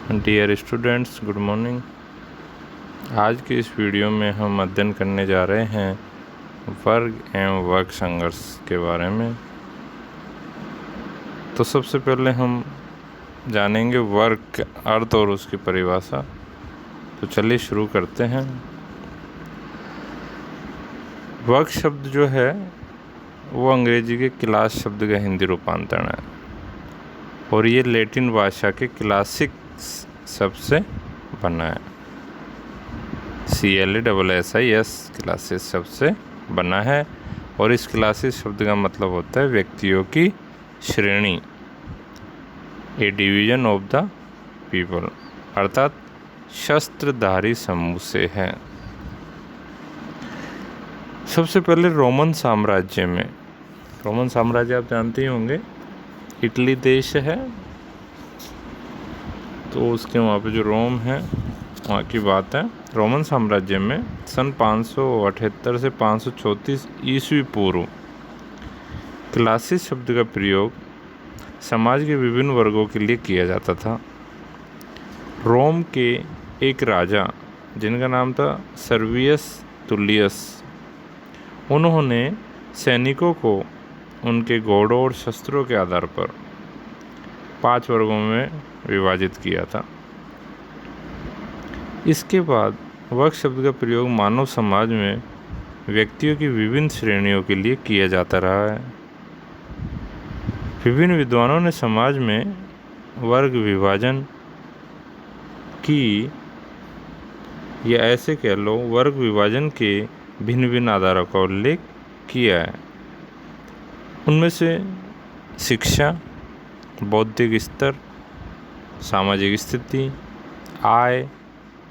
Dear students, good morning. आज के इस वीडियो में हम अध्ययन करने जा रहे हैं वर्ग एवं वर्ग संघर्ष के बारे में। तो सबसे पहले हम जानेंगे वर्ग का अर्थ और उसकी परिभाषा। तो चलिए शुरू करते हैं। वर्ग शब्द जो है वो अंग्रेजी के क्लास शब्द का हिंदी रूपांतरण है और ये लैटिन भाषा के क्लासिक शब्द से बना है। CLASSIS क्लासेस शब्द से बना है और इस क्लासेस शब्द का मतलब होता है व्यक्तियों की श्रेणी, A division of the people, अर्थात शस्त्रधारी समूह से है। सबसे पहले रोमन साम्राज्य आप जानते ही होंगे, इटली देश है, तो उसके वहाँ पे जो रोम है वहाँ की बात है। रोमन साम्राज्य में सन 578 से 534 ईस्वी पूर्व क्लासिस शब्द का प्रयोग समाज के विभिन्न वर्गों के लिए किया जाता था। रोम के एक राजा जिनका नाम था सर्वियस तुलियस, उन्होंने सैनिकों को उनके घोड़ों और शस्त्रों के आधार पर 5 वर्गों में विभाजित किया था। इसके बाद वर्ग शब्द का प्रयोग मानव समाज में व्यक्तियों की विभिन्न श्रेणियों के लिए किया जाता रहा है। विभिन्न विद्वानों ने समाज में वर्ग विभाजन की, या ऐसे कह लो वर्ग विभाजन के भिन्न भिन्न आधारों का उल्लेख किया है। उनमें से शिक्षा, बौद्धिक स्तर, सामाजिक स्थिति, आय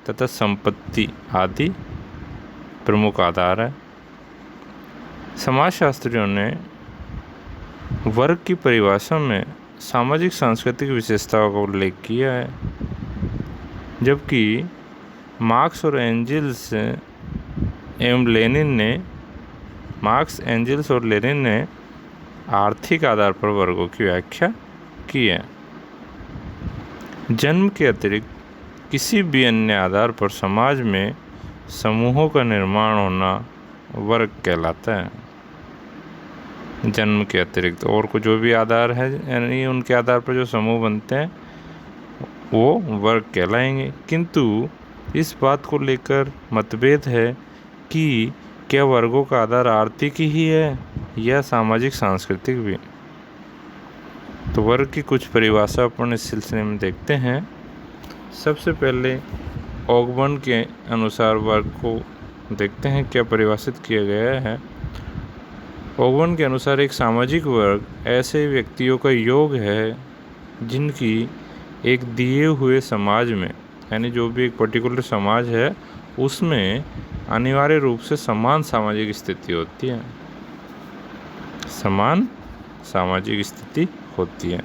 तथा संपत्ति आदि प्रमुख आधार है। समाजशास्त्रियों ने वर्ग की परिभाषा में सामाजिक सांस्कृतिक विशेषताओं का उल्लेख किया है, जबकि मार्क्स एंजेल्स और लेनिन ने आर्थिक आधार पर वर्गों की व्याख्या की है। जन्म के अतिरिक्त किसी भी अन्य आधार पर समाज में समूहों का निर्माण होना वर्ग कहलाता है। जन्म के अतिरिक्त और को जो भी आधार है, यानी उनके आधार पर जो समूह बनते हैं वो वर्ग कहलाएंगे। किंतु इस बात को लेकर मतभेद है कि क्या वर्गों का आधार आर्थिक ही है या सामाजिक सांस्कृतिक भी। तो वर्ग की कुछ परिभाषा अपन इस सिलसिले में देखते हैं। सबसे पहले ऑगबर्न के अनुसार वर्ग को देखते हैं क्या परिभाषित किया गया है। ऑगबर्न के अनुसार एक सामाजिक वर्ग ऐसे व्यक्तियों का योग है जिनकी एक दिए हुए समाज में, यानी जो भी एक पर्टिकुलर समाज है उसमें अनिवार्य रूप से समान सामाजिक स्थिति होती है। समान सामाजिक स्थिति होती है।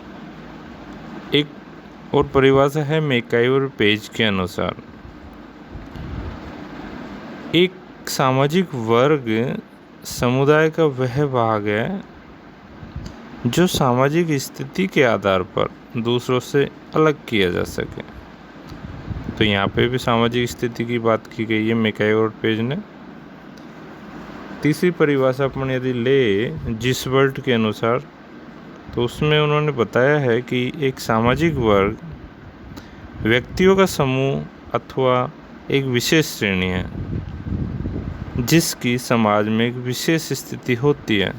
एक और परिभाषा है मैकाई और पेज के अनुसार, एक सामाजिक वर्ग समुदाय का वह भाग है जो सामाजिक स्थिति के आधार पर दूसरों से अलग किया जा सके। तो यहाँ पे भी सामाजिक स्थिति की बात की गई है मैकाई और पेज ने। तीसरी परिभाषा अपन यदि ले जिसबर्ट के अनुसार, तो उसमें उन्होंने बताया है कि एक सामाजिक वर्ग व्यक्तियों का समूह अथवा एक विशेष श्रेणी है जिसकी समाज में एक विशेष स्थिति होती है।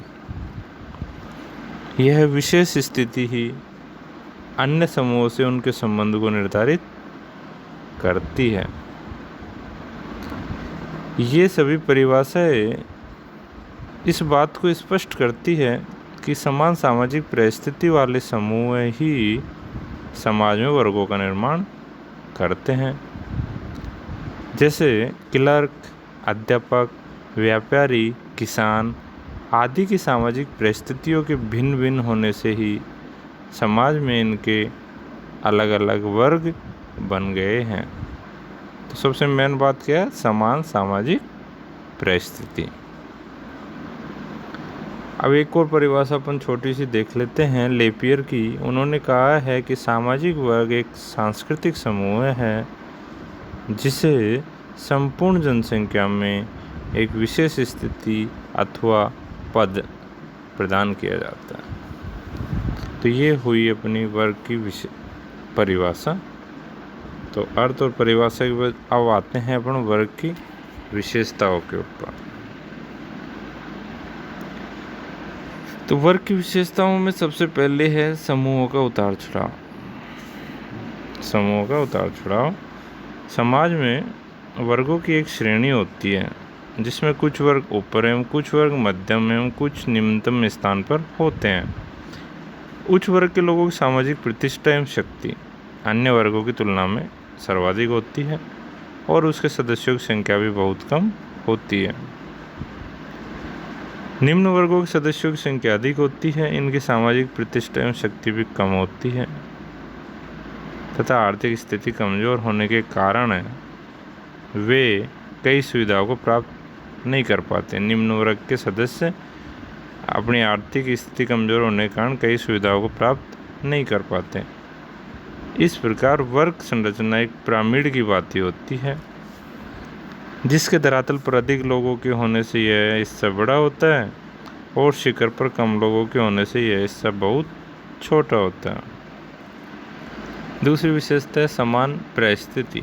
यह विशेष स्थिति ही अन्य समूहों से उनके संबंध को निर्धारित करती है। ये सभी परिभाषाएं इस बात को स्पष्ट करती है कि समान सामाजिक परिस्थिति वाले समूह ही समाज में वर्गों का निर्माण करते हैं। जैसे क्लर्क, अध्यापक, व्यापारी, किसान आदि की सामाजिक परिस्थितियों के भिन्न भिन्न होने से ही समाज में इनके अलग अलग वर्ग बन गए हैं। तो सबसे मेन बात क्या है? समान सामाजिक परिस्थिति। अब एक और परिभाषा अपन छोटी सी देख लेते हैं लेपियर की। उन्होंने कहा है कि सामाजिक वर्ग एक सांस्कृतिक समूह है जिसे संपूर्ण जनसंख्या में एक विशेष स्थिति अथवा पद प्रदान किया जाता है। तो ये हुई अपनी वर्ग की परिभाषा। तो अर्थ और परिभाषा के बाद अब आते हैं अपन वर्ग की विशेषताओं के ऊपर। तो वर्ग की विशेषताओं में सबसे पहले है समूहों का उतार चढ़ाव। समूहों का उतार चढ़ाव। समाज में वर्गों की एक श्रेणी होती है जिसमें कुछ वर्ग ऊपर एवं कुछ वर्ग मध्यम एवं कुछ निम्नतम स्थान पर होते हैं। उच्च वर्ग के लोगों की सामाजिक प्रतिष्ठा एवं शक्ति अन्य वर्गों की तुलना में सर्वाधिक होती है और उसके सदस्यों की संख्या भी बहुत कम होती है। निम्न वर्गों के सदस्यों की संख्या अधिक होती है, इनकी सामाजिक प्रतिष्ठा एवं शक्ति भी कम होती है तथा आर्थिक स्थिति कमजोर होने के कारण वे कई सुविधाओं को प्राप्त नहीं कर पाते। निम्न वर्ग के सदस्य अपनी आर्थिक स्थिति कमजोर होने के कारण कई सुविधाओं को प्राप्त नहीं कर पाते। इस प्रकार वर्ग संरचना एक पिरामिड की भांति होती है जिसके धरातल पर अधिक लोगों के होने से यह हिस्सा बड़ा होता है और शिखर पर कम लोगों के होने से यह हिस्सा बहुत छोटा होता है। दूसरी विशेषता है समान परिस्थिति।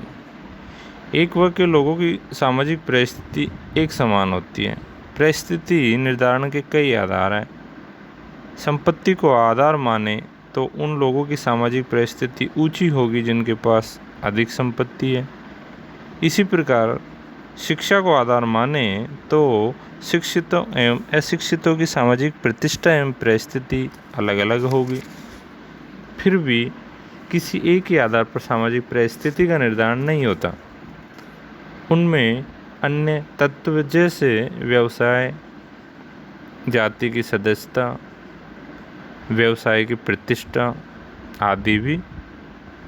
एक वर्ग के लोगों की सामाजिक परिस्थिति एक समान होती है। परिस्थिति निर्धारण के कई आधार हैं। संपत्ति को आधार माने तो उन लोगों की सामाजिक परिस्थिति ऊंची होगी जिनके पास अधिक संपत्ति है। इसी प्रकार शिक्षा को आधार माने तो शिक्षितों एवं अशिक्षितों की सामाजिक प्रतिष्ठा एवं परिस्थिति अलग अलग होगी। फिर भी किसी एक ही आधार पर सामाजिक परिस्थिति का निर्धारण नहीं होता। उनमें अन्य तत्व जैसे व्यवसाय, जाति की सदस्यता, व्यवसाय की प्रतिष्ठा आदि भी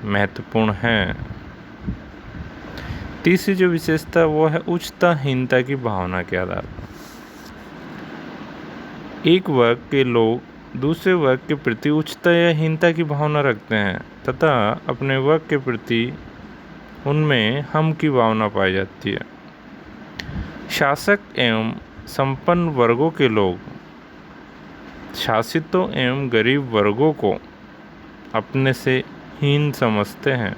महत्वपूर्ण हैं। तीसरी जो विशेषता वो है उच्चता हीनता की भावना के आधार पर। एक वर्ग के लोग दूसरे वर्ग के प्रति उच्चता या हीनता की भावना रखते हैं तथा अपने वर्ग के प्रति उनमें हम की भावना पाई जाती है। शासक एवं संपन्न वर्गों के लोग शासितों एवं गरीब वर्गों को अपने से हीन समझते हैं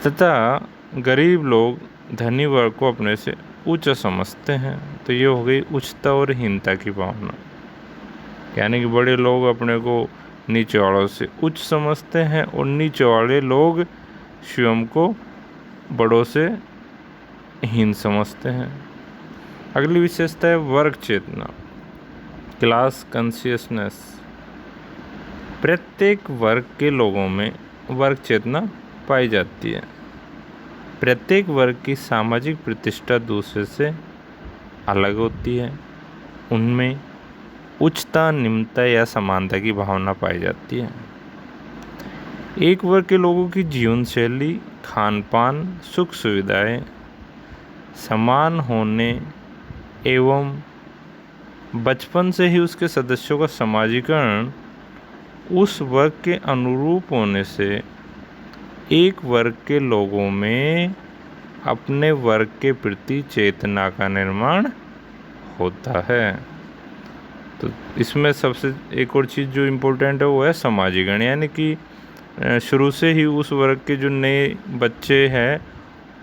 तथा गरीब लोग धनी वर्ग को अपने से उच्च समझते हैं। तो ये हो गई उच्चता और हीनता की भावना। यानी कि बड़े लोग अपने को नीचे वालों से उच्च समझते हैं और नीचे वाले लोग स्वयं को बड़ों से हीन समझते हैं। अगली विशेषता है वर्ग चेतना, क्लास कॉन्शियसनेस। प्रत्येक वर्ग के लोगों में वर्ग चेतना पाई जाती है। प्रत्येक वर्ग की सामाजिक प्रतिष्ठा दूसरे से अलग होती है। उनमें उच्चता, निम्नता या समानता की भावना पाई जाती है। एक वर्ग के लोगों की जीवन शैली, खान पान, सुख सुविधाएं समान होने एवं बचपन से ही उसके सदस्यों का समाजीकरण उस वर्ग के अनुरूप होने से एक वर्ग के लोगों में अपने वर्ग के प्रति चेतना का निर्माण होता है। तो इसमें सबसे एक और चीज़ जो इम्पोर्टेंट है वो है समाजीकरण। यानी कि शुरू से ही उस वर्ग के जो नए बच्चे हैं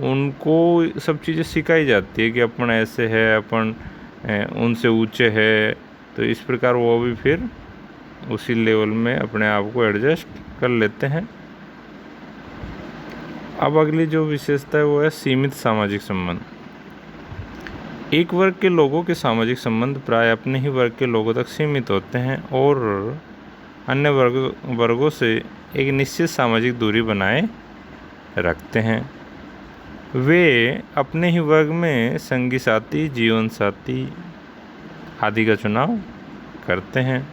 उनको सब चीज़ें सिखाई जाती है कि अपन ऐसे है, अपन उनसे ऊंचे है। तो इस प्रकार वो भी फिर उसी लेवल में अपने आप को एडजस्ट कर लेते हैं। अब अगली जो विशेषता है वो है सीमित सामाजिक संबंध। एक वर्ग के लोगों के सामाजिक संबंध प्राय अपने ही वर्ग के लोगों तक सीमित होते हैं और अन्य वर्गों से एक निश्चित सामाजिक दूरी बनाए रखते हैं। वे अपने ही वर्ग में संगी साथी, जीवन साथी आदि का चुनाव करते हैं।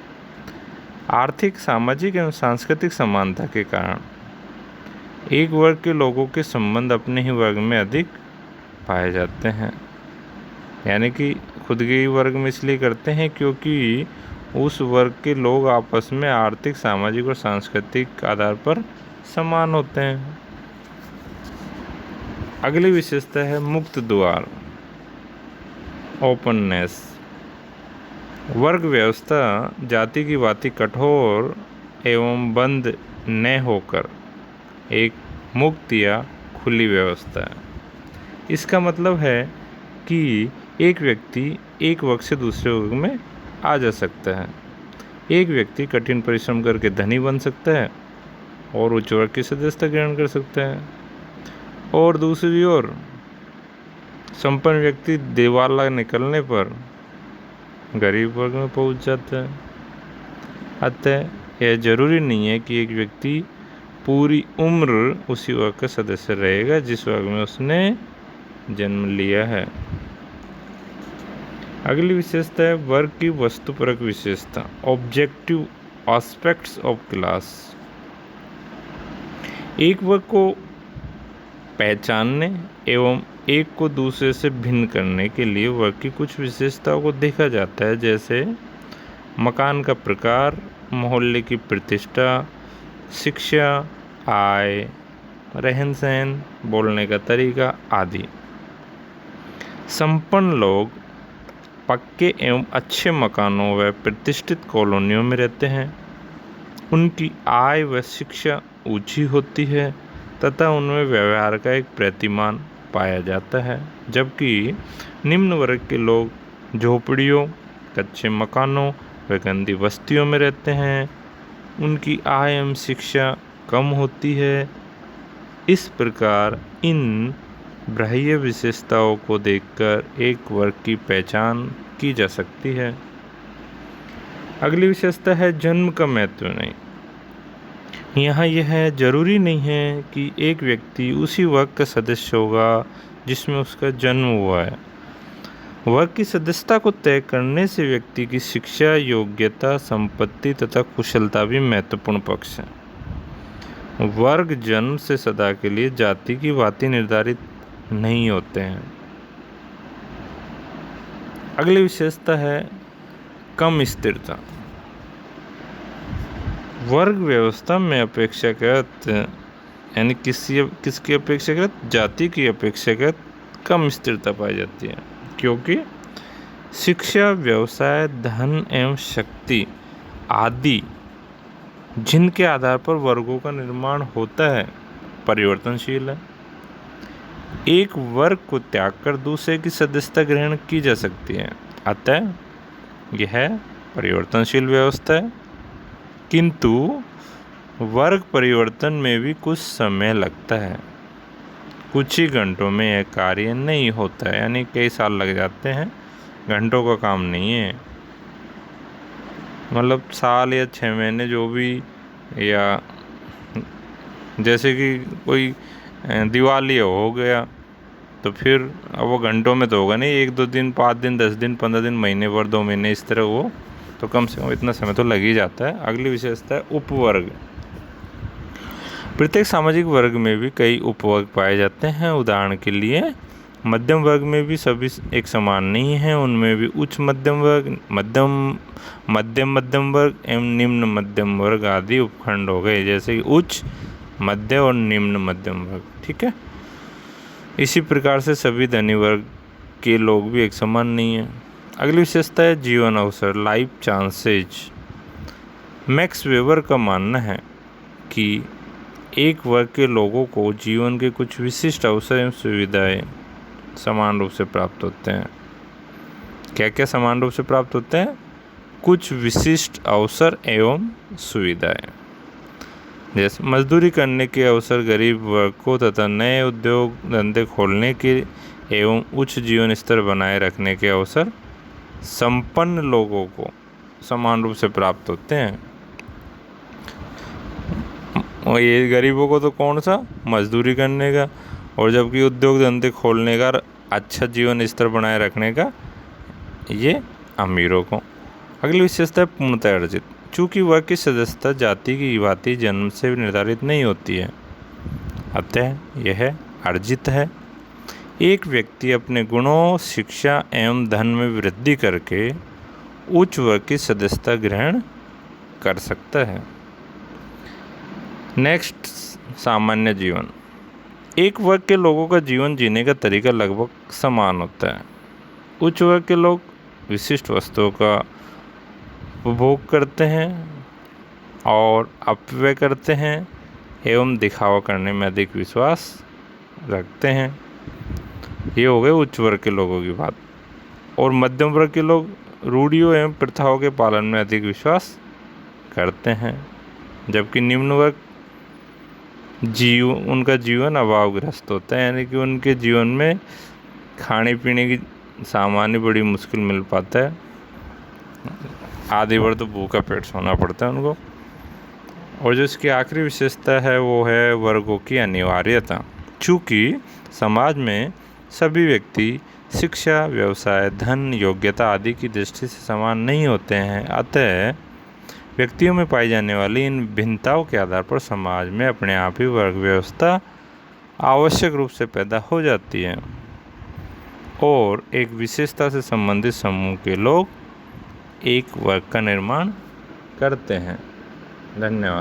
आर्थिक, सामाजिक एवं सांस्कृतिक समानता के कारण एक वर्ग के लोगों के संबंध अपने ही वर्ग में अधिक पाए जाते हैं। यानी कि खुद के ही वर्ग में इसलिए करते हैं क्योंकि उस वर्ग के लोग आपस में आर्थिक, सामाजिक और सांस्कृतिक आधार पर समान होते हैं। अगली विशेषता है मुक्त द्वार, ओपननेस। वर्ग व्यवस्था जाति की भांति कठोर एवं बंद न होकर एक मुक्त या खुली व्यवस्था है। इसका मतलब है कि एक व्यक्ति एक वर्ग से दूसरे वर्ग में आ जा सकता है। एक व्यक्ति कठिन परिश्रम करके धनी बन सकता है और उच्च वर्ग की सदस्यता ग्रहण कर सकता है, और दूसरी ओर संपन्न व्यक्ति दिवाला निकलने पर गरीब वर्ग में पहुंच जाता है। अतः यह जरूरी नहीं है कि एक व्यक्ति पूरी उम्र उसी वर्ग का सदस्य रहेगा जिस वर्ग में उसने जन्म लिया है। अगली विशेषता है वर्ग की वस्तुपरक विशेषता, ऑब्जेक्टिव एस्पेक्ट्स ऑफ क्लास। एक वर्ग को पहचानने एवं एक को दूसरे से भिन्न करने के लिए वर्ग की कुछ विशेषताओं को देखा जाता है, जैसे मकान का प्रकार, मोहल्ले की प्रतिष्ठा, शिक्षा, आय, रहन सहन, बोलने का तरीका आदि। संपन्न लोग पक्के एवं अच्छे मकानों व प्रतिष्ठित कॉलोनियों में रहते हैं। उनकी आय व शिक्षा ऊंची होती है तथा उनमें व्यवहार का एक प्रतिमान पाया जाता है, जबकि निम्न वर्ग के लोग झोपड़ियों, कच्चे मकानों व गंदी बस्तियों में रहते हैं। उनकी आय एवं शिक्षा कम होती है। इस प्रकार इन बाह्य विशेषताओं को देखकर एक वर्ग की पहचान की जा सकती है। अगली विशेषता है जन्म का महत्व नहीं। यहाँ यह जरूरी नहीं है कि एक व्यक्ति उसी वर्ग का सदस्य होगा जिसमें उसका जन्म हुआ है। वर्ग की सदस्यता को तय करने से व्यक्ति की शिक्षा, योग्यता, संपत्ति तथा कुशलता भी महत्वपूर्ण पक्ष है। वर्ग जन्म से सदा के लिए जाति की भांति निर्धारित नहीं होते हैं। अगली विशेषता है कम स्थिरता। वर्ग व्यवस्था में अपेक्षाकृत यानी किसकी अपेक्षाकृत जाति की अपेक्षाकृत कम स्थिरता पाई जाती है, क्योंकि शिक्षा, व्यवसाय, धन एवं शक्ति आदि जिनके आधार पर वर्गों का निर्माण होता है परिवर्तनशील है। एक वर्ग को त्याग कर दूसरे की सदस्यता ग्रहण की जा सकती है, अतः यह परिवर्तनशील व्यवस्था है। किंतु वर्ग परिवर्तन में भी कुछ समय लगता है। कुछ ही घंटों में यह कार्य नहीं होता है, यानी कई साल लग जाते हैं, घंटों का काम नहीं है। मतलब साल या 6 महीने जो भी, या जैसे कि कोई दिवाली हो गया तो फिर अब वो घंटों में तो होगा नहीं, 1-2 दिन, 5 दिन, 10 दिन, 15 दिन, महीने भर, 2 महीने, इस तरह वो तो कम से कम इतना समय तो लग ही जाता है। अगली विशेषता है उपवर्ग। प्रत्येक सामाजिक वर्ग में भी कई उपवर्ग पाए जाते हैं। उदाहरण के लिए मध्यम वर्ग में भी सभी एक समान नहीं हैं। उनमें भी उच्च मध्यम वर्ग, मध्यम वर्ग एवं निम्न मध्यम वर्ग आदि उपखंड हो गए, जैसे कि उच्च, मध्य और निम्न मध्यम वर्ग। ठीक है। इसी प्रकार से सभी धनी वर्ग के लोग भी एक समान नहीं हैं। अगली विशेषता है जीवन अवसर, लाइफ चांसेज। मैक्स वेबर का मानना है कि एक वर्ग के लोगों को जीवन के कुछ विशिष्ट अवसर एवं सुविधाएं समान रूप से प्राप्त होते हैं। क्या क्या समान रूप से प्राप्त होते हैं? कुछ विशिष्ट अवसर एवं सुविधाएं, जैसे मजदूरी करने के अवसर गरीब वर्ग को तथा नए उद्योग धंधे खोलने के एवं उच्च जीवन स्तर बनाए रखने के अवसर संपन्न लोगों को समान रूप से प्राप्त होते हैं। और ये गरीबों को तो कौन सा, मजदूरी करने का, और जबकि उद्योग धंधे खोलने का, अच्छा जीवन स्तर बनाए रखने का ये अमीरों को। अगली विशेषता है पूर्णतः अर्जित। चूँकि वर्ग की सदस्यता जाति की भांति जन्म से निर्धारित नहीं होती है, अतः यह अर्जित है। एक व्यक्ति अपने गुणों, शिक्षा एवं धन में वृद्धि करके उच्च वर्ग की सदस्यता ग्रहण कर सकता है। नेक्स्ट, सामान्य जीवन। एक वर्ग के लोगों का जीवन जीने का तरीका लगभग समान होता है। उच्च वर्ग के लोग विशिष्ट वस्तुओं का उपभोग करते हैं और अपव्यय करते हैं एवं दिखावा करने में अधिक विश्वास रखते हैं। ये हो गए उच्च वर्ग के लोगों की बात। और मध्यम वर्ग के लोग रूढ़ियों एवं प्रथाओं के पालन में अधिक विश्वास करते हैं, जबकि निम्न वर्ग उनका जीवन अभावग्रस्त होता है, यानी कि उनके जीवन में खाने पीने की सामान्य बड़ी मुश्किल मिल पाता है। आधी बार तो भूखा पेट सोना पड़ता है उनको। और जो इसकी आखिरी विशेषता है वो है वर्गों की अनिवार्यता। चूँकि समाज में सभी व्यक्ति शिक्षा, व्यवसाय, धन, योग्यता आदि की दृष्टि से समान नहीं होते हैं, अतः व्यक्तियों में पाई जाने वाली इन भिन्नताओं के आधार पर समाज में अपने आप ही वर्ग व्यवस्था आवश्यक रूप से पैदा हो जाती है और एक विशेषता से संबंधित समूह के लोग एक वर्ग का निर्माण करते हैं। धन्यवाद।